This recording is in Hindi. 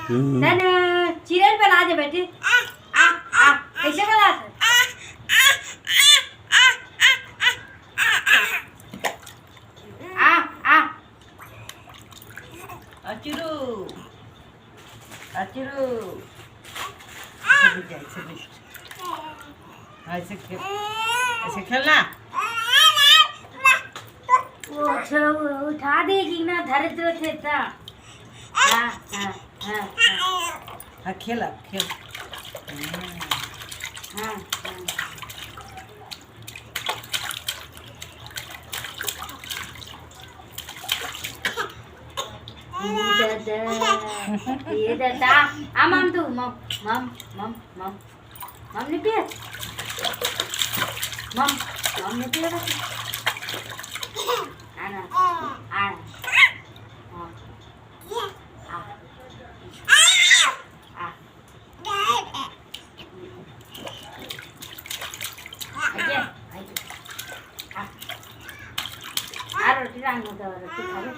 तने चिरल पे ला दे बेटी आ आ कैसे गला थे आ आ अचरू अचरू ऐसे खेलना वो उठा देगी ना धरिद्र थे ता हाँ हाँ हाँ हाँ खेल खेल हाँ ये दादा आ मम तू मम मम मम मम मम ने पिया मम मम ने पिया आना आना रोटी रांग होता रोटी खा ले